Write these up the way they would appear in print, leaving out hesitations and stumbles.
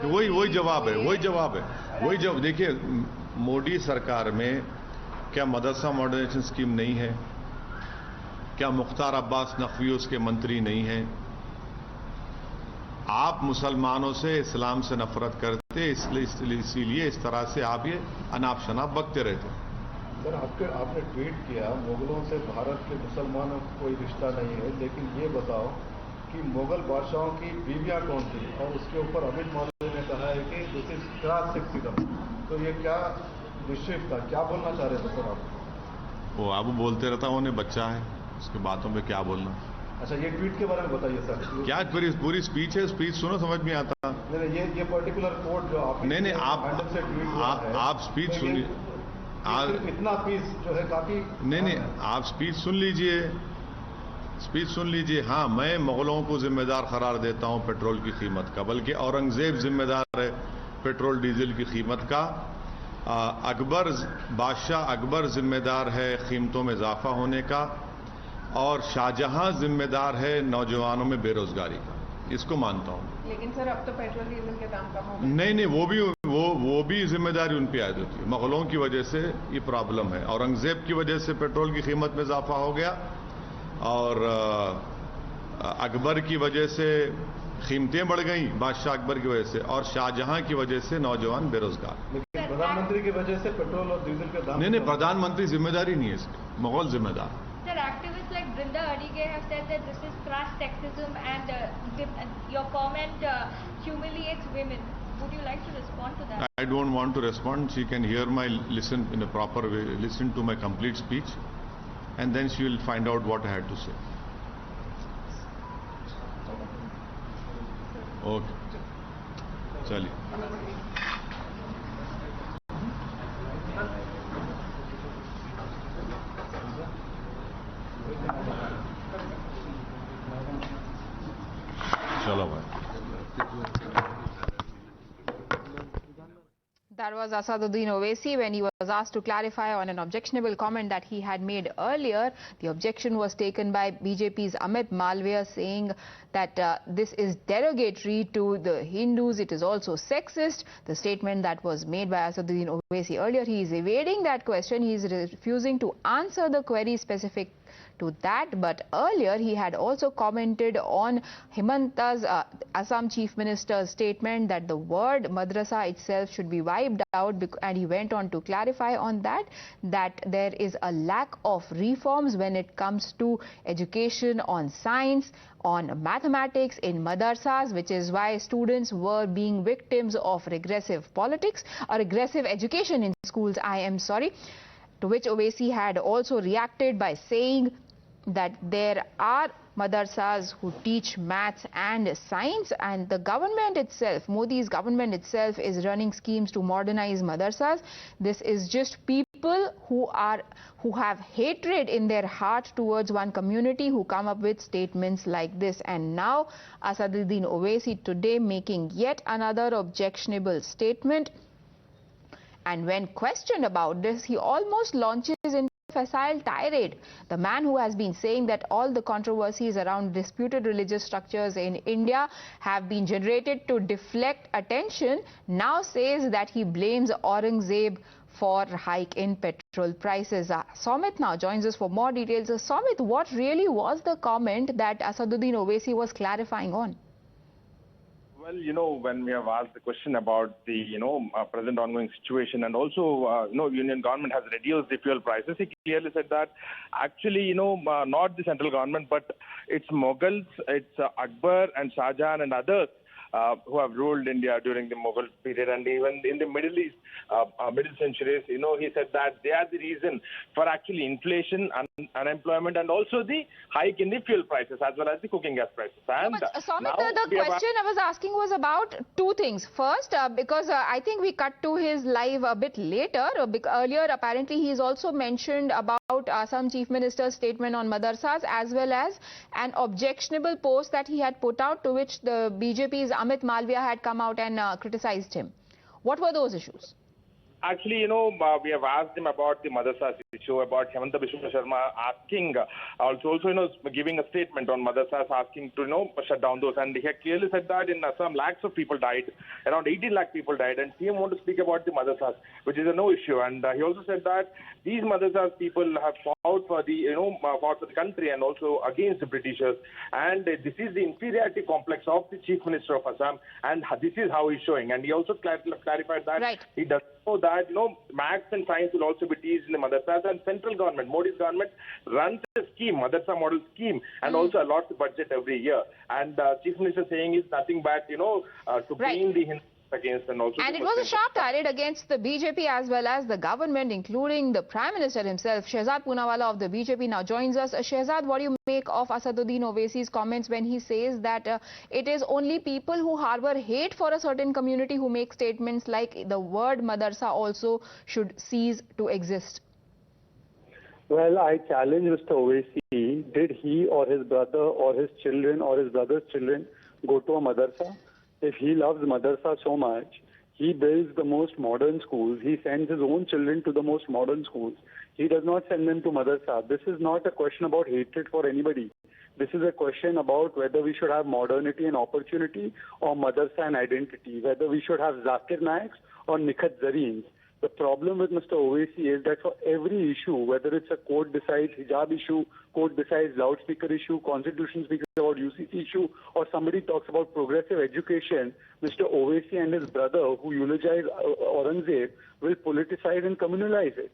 वही जवाब है। देखिए, मोदी सरकार में क्या मदरसा मॉडर्नाइजेशन स्कीम नहीं है? क्या मुख्तार अब्बास नकवी उसके मंत्री नहीं हैं? आप मुसलमानों से, इस्लाम से नफरत करते, इसीलिए इस तरह से आप ये अनाप शनाप बकते रहते। सर, आपने ट्वीट किया मुगलों से भारत के मुसलमानों का कोई रिश्ता नहीं है, लेकिन ये बताओ कि मुगल बादशाहों की बीवियां कौन थी? और उसके ऊपर अमित महोदय ने कहा है कि दिस इज क्रॉस सेक्सिज्म। तो ये क्या निश्चित था? क्या बोलना चाह रहे थे सर आप? वो आप बोलते रहता हूँ, उन्हें बच्चा है, उसके बातों में क्या बोलना। अच्छा, ये ट्वीट के बारे में बताइए सर। क्या पूरी स्पीच है? स्पीच सुनो, समझ में आता। नहीं, ये पर्टिकुलर कोड जो आप नहीं, आप स्पीच सुनिए। इतना पीस जो है काफी। नहीं, आप स्पीच सुन लीजिए। हाँ, मैं मुगलों को जिम्मेदार करार देता हूं पेट्रोल की कीमत का, बल्कि औरंगजेब जिम्मेदार है पेट्रोल डीजल की कीमत का। बादशाह अकबर जिम्मेदार है कीमतों में इजाफा होने का, और शाहजहां जिम्मेदार है नौजवानों में बेरोजगारी का। इसको मानता हूं। लेकिन सर, अब तो पेट्रोल डीजल के दाम कम हो गए। नहीं, वो भी जिम्मेदारी उन पे आयद होती है। मुगलों की वजह से ये प्रॉब्लम है। औरंगजेब की वजह से पेट्रोल की कीमत में इजाफा हो गया, और अकबर की वजह से कीमतें बढ़ गई, बादशाह अकबर की वजह से, और शाहजहां की वजह से नौजवान बेरोजगार। लेकिन प्रधानमंत्री की वजह से पेट्रोल और डीजल के दाम। नहीं, प्रधानमंत्री जिम्मेदारी नहीं है इसकी, मुगल जिम्मेदार। Sir, activists like Brinda Adige have said that this is crass sexism and your comment humiliates women. Would you like to respond to that? I don't want to respond. She can hear listen in a proper way, listen to my complete speech, and then she will find out what I had to say. Okay. चलिए। चलो भाई। That was Asaduddin Owaisi when he was asked to clarify on an objectionable comment that he had made earlier. The objection was taken by BJP's Amit Malviya, saying that this is derogatory to the Hindus. It is also sexist. The statement that was made by Asaduddin Owaisi earlier, he is evading that question. He is refusing to answer the query specific to that, but earlier he had also commented on Himanta's Assam Chief Minister's statement that the word madrasa itself should be wiped out, and he went on to clarify on that there is a lack of reforms when it comes to education on science, on mathematics in madarsas, which is why students were being victims of regressive politics or regressive education in schools, to which Owaisi had also reacted by saying that there are madarsas who teach maths and science, and the government itself, Modi's government itself, is running schemes to modernize madarsas. This is just people who have hatred in their heart towards one community who come up with statements like this. And now Asaduddin Owaisi today making yet another objectionable statement. And when questioned about this, he almost launches into a facile tirade. The man who has been saying that all the controversies around disputed religious structures in India have been generated to deflect attention, now says that he blames Aurangzeb for hike in petrol prices. Somit now joins us for more details. Somit, what really was the comment that Asaduddin Owaisi was clarifying on? Well, when we have asked the question about the, present ongoing situation, and also, Union government has reduced the fuel prices, he clearly said that actually, not the central government, but it's Mughals, it's Akbar and Shah Jahan and others who have ruled India during the Mughal period, and even in the Middle East, middle centuries, he said that they are the reason for actually inflation, unemployment, and also the hike in the fuel prices as well as the cooking gas prices. And no, but Somit, the question I was asking was about two things. First, because I think we cut to his live a bit later. Earlier, apparently, he's also mentioned about Assam Chief Minister's statement on madarsas, as well as an objectionable post that he had put out, to which the BJP's Amit Malviya had come out and criticized him. What were those issues? Actually, we have asked him about the Madarsa issue, about Himanta Biswa Sarma asking, also, giving a statement on Madarsas, asking to, shut down those. And he had clearly said that in Assam, lakhs of people died, around 18 lakh people died. And CM want to speak about the Madarsas, which is a no issue. And he also said that these Madarsas people have fought for the, fought for the country and also against the Britishers. And this is the inferiority complex of the Chief Minister of Assam. And this is how he's showing. And he also clarified that he does know that, maths and science will also be taught in the Madarsas, and central government, Modi's government, runs a scheme, Madarsa model scheme, and also allots the budget every year. And Chief Minister saying is nothing but, to bring the Hindus against and also... And it was a sharp tirade against the BJP as well as the government, including the Prime Minister himself. Shehzad Poonawalla of the BJP now joins us. Shehzad, what do you make of Asaduddin Owaisi's comments when he says that it is only people who harbor hate for a certain community who make statements like the word Madarsa also should cease to exist? Well, I challenge Mr. Owaisi. Did he or his brother or his children or his brother's children go to a Madarsa? If he loves Madarsa so much, he builds the most modern schools. He sends his own children to the most modern schools. He does not send them to Madarsa. This is not a question about hatred for anybody. This is a question about whether we should have modernity and opportunity or Madarsa and identity, whether we should have Zakir Naiks or Nikhat Zareens. The problem with Mr. Owaisi is that for every issue, whether it's a court decides hijab issue, court decides loudspeaker issue, constitution speaks about UCC issue, or somebody talks about progressive education, Mr. Owaisi and his brother, who eulogize Aurangzeb, will politicize and communalize it.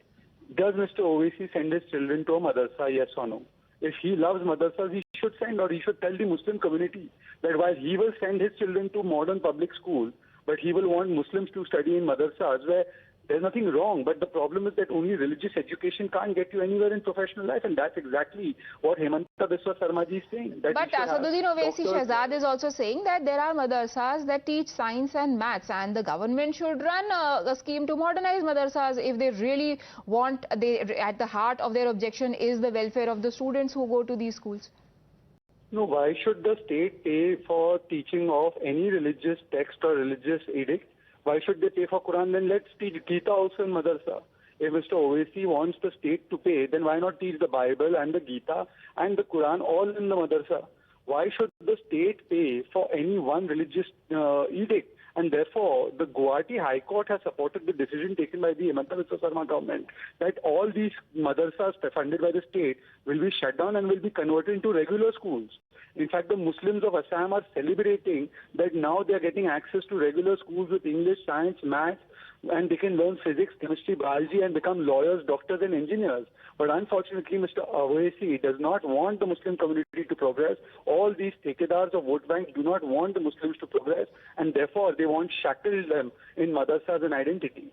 Does Mr. Owaisi send his children to a madarsa, yes or no? If he loves madrasas, he should send, or he should tell the Muslim community that while he will send his children to modern public schools, but he will want Muslims to study in madrasas where there's nothing wrong, but the problem is that only religious education can't get you anywhere in professional life, and that's exactly what Himanta Biswa Sarma ji is saying. That but Asaduddin Owaisi Shehzad is also saying that there are madarsas that teach science and maths, and the government should run a scheme to modernize madarsas if they really want, at the heart of their objection is the welfare of the students who go to these schools. No, why should the state pay for teaching of any religious text or religious edict? Why should they pay for Quran? Then let's teach Gita also in Madarsa. If Mr. Owaisi wants the state to pay, then why not teach the Bible and the Gita and the Quran all in the Madarsa? Why should the state pay for any one religious edict? And therefore, the Guwahati High Court has supported the decision taken by the Himanta Biswa Sarma government that all these madrasas funded by the state will be shut down and will be converted into regular schools. In fact, the Muslims of Assam are celebrating that now they are getting access to regular schools with English, science, maths, and they can learn physics, chemistry, biology, and become lawyers, doctors, and engineers. But unfortunately, Mr. Owaisi does not want the Muslim community to progress. All these takedars of vote banks do not want the Muslims to progress, and therefore they want to shackle them in madrasas and identity.